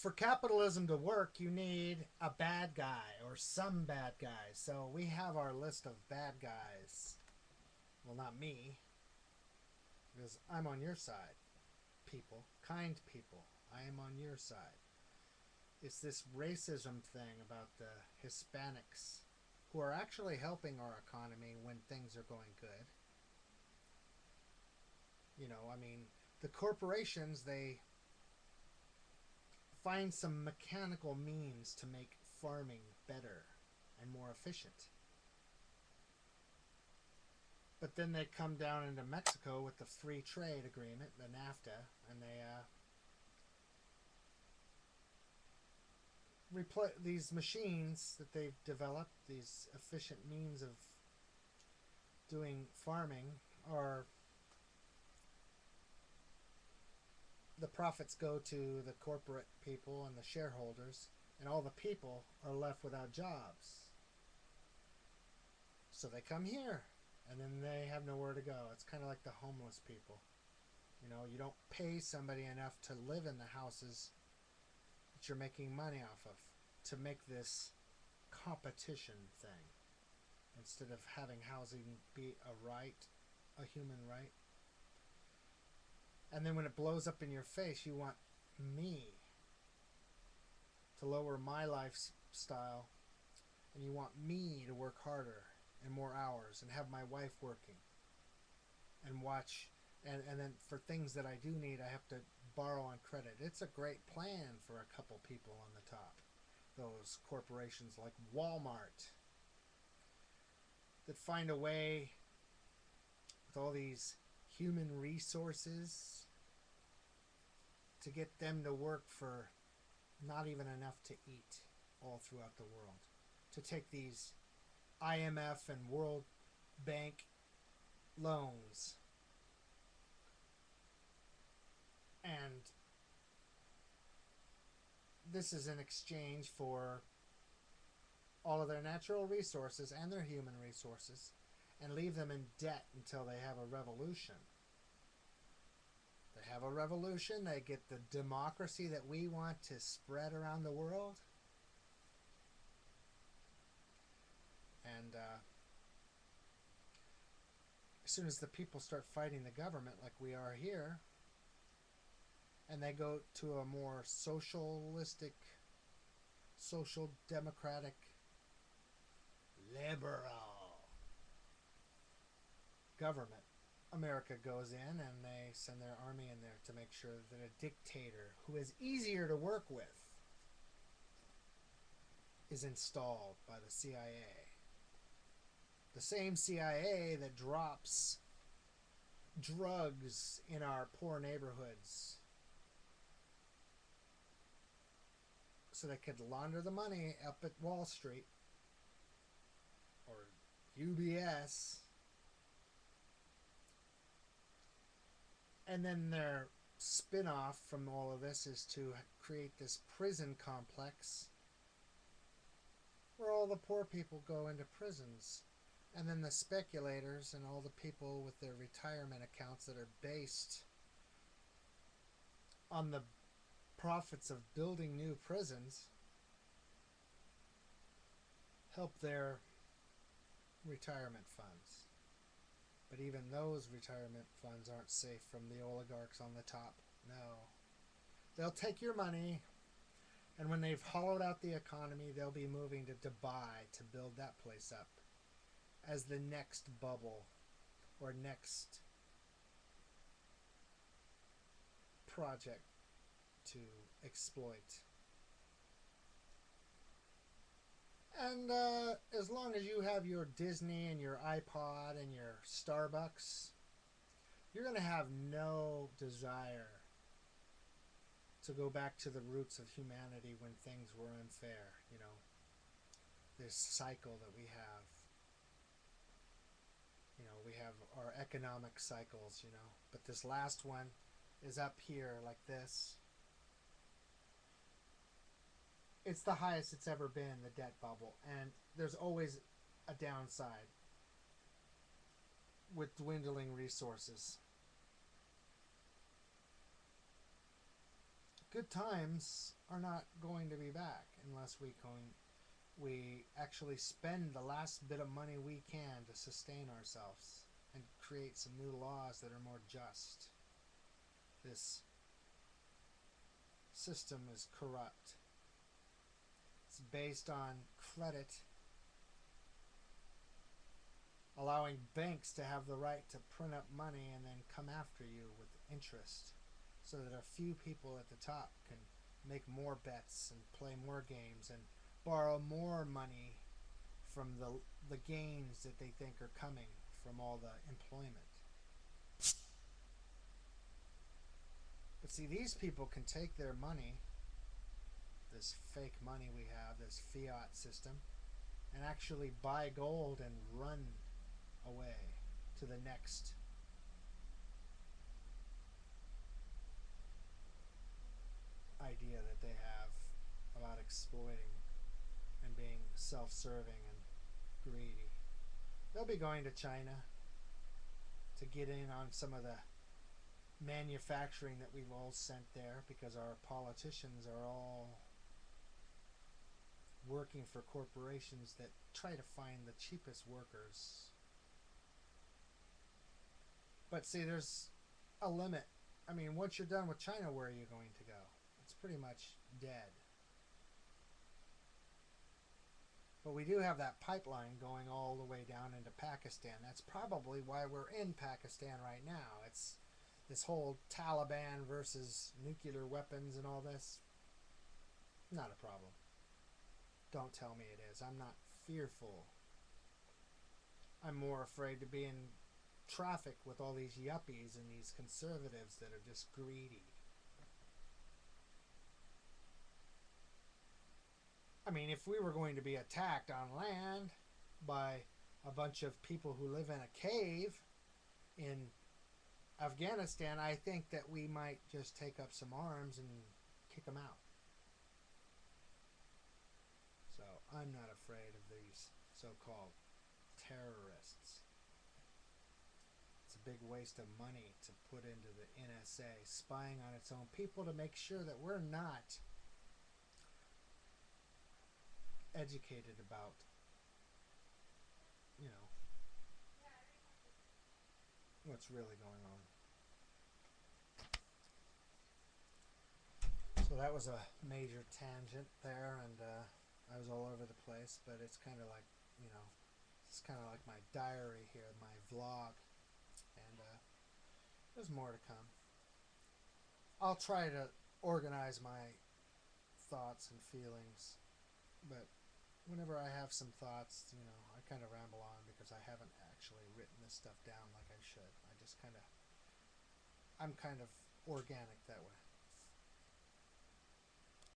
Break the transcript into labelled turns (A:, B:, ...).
A: for capitalism to work, you need a bad guy or some bad guys. So we have our list of bad guys. Well, not me, because I'm on your side, people. Kind people. I am on your side. It's this racism thing about the Hispanics who are actually helping our economy when things are going good. You know, I mean, the corporations, they find some mechanical means to make farming better and more efficient. But then they come down into Mexico with the free trade agreement, the NAFTA, and they these machines that they've developed, these efficient means of doing farming, are the profits go to the corporate people and the shareholders, and all the people are left without jobs. So they come here, and then they have nowhere to go. It's kind of like the homeless people. You know, you don't pay somebody enough to live in the houses that you're making money off of to make this competition thing instead of having housing be a right, a human right. And then when it blows up in your face, you want me to lower my lifestyle, and you want me to work harder and more hours and have my wife working and watch. And then for things that I do need, I have to borrow on credit. It's a great plan for a couple people on the top. Those corporations like Walmart that find a way with all these human resources to get them to work for not even enough to eat all throughout the world. To take these IMF and World Bank loans and this is in exchange for all of their natural resources and their human resources and leave them in debt until they have a revolution. They have a revolution, they get the democracy that we want to spread around the world. And as soon as the people start fighting the government like we are here, and they go to a more socialistic, social democratic, liberal government, America goes in and they send their army in there to make sure that a dictator who is easier to work with is installed by the CIA. The same CIA that drops drugs in our poor neighborhoods so they could launder the money up at Wall Street or UBS. And then their spin-off from all of this is to create this prison complex where all the poor people go into prisons. And then the speculators and all the people with their retirement accounts that are based on the profits of building new prisons help their retirement funds. But even those retirement funds aren't safe from the oligarchs on the top. No. They'll take your money, and when they've hollowed out the economy, they'll be moving to Dubai to build that place up as the next bubble or next project to exploit. And as long as you have your Disney and your iPod and your Starbucks, you're going to have no desire to go back to the roots of humanity when things were unfair, you know. This cycle that we have. You know, we have our economic cycles, you know. But this last one is up here like this. It's the highest it's ever been, the debt bubble. And there's always a downside with dwindling resources. good times are not going to be back unless we actually spend the last bit of money we can to sustain ourselves and create some new laws that are more just. This system is corrupt. It's based on credit, allowing banks to have the right to print up money and then come after you with interest, so that a few people at the top can make more bets and play more games and borrow more money from the gains that they think are coming from all the employment. But see, these people can take their money, this fake money we have, this fiat system, and actually buy gold and run away to the next idea that they have about exploiting and being self-serving and greedy. They'll be going to China to get in on some of the manufacturing that we've all sent there, because our politicians are all working for corporations that try to find the cheapest workers. But see, there's a limit. I mean, once you're done with China, where are you going to go? It's pretty much dead. But we do have that pipeline going all the way down into Pakistan. That's probably why we're in Pakistan right now. It's this whole Taliban versus nuclear weapons and all this. Not a problem. Don't tell me it is. I'm not fearful. I'm more afraid to be in traffic with all these yuppies and these conservatives that are just greedy. I mean, if we were going to be attacked on land by a bunch of people who live in a cave in Afghanistan, I think that we might just take up some arms and kick them out. So I'm not afraid of these so-called terrorists. It's a big waste of money to put into the NSA, spying on its own people to make sure that we're not educated about, you know, what's really going on. So that was a major tangent there, and I was all over the place, but it's kind of like, you know, it's kind of like my diary here, my vlog, and there's more to come. I'll try to organize my thoughts and feelings, but whenever I have some thoughts, you know, I kind of ramble on because I haven't actually written this stuff down like I should. I'm kind of organic that way.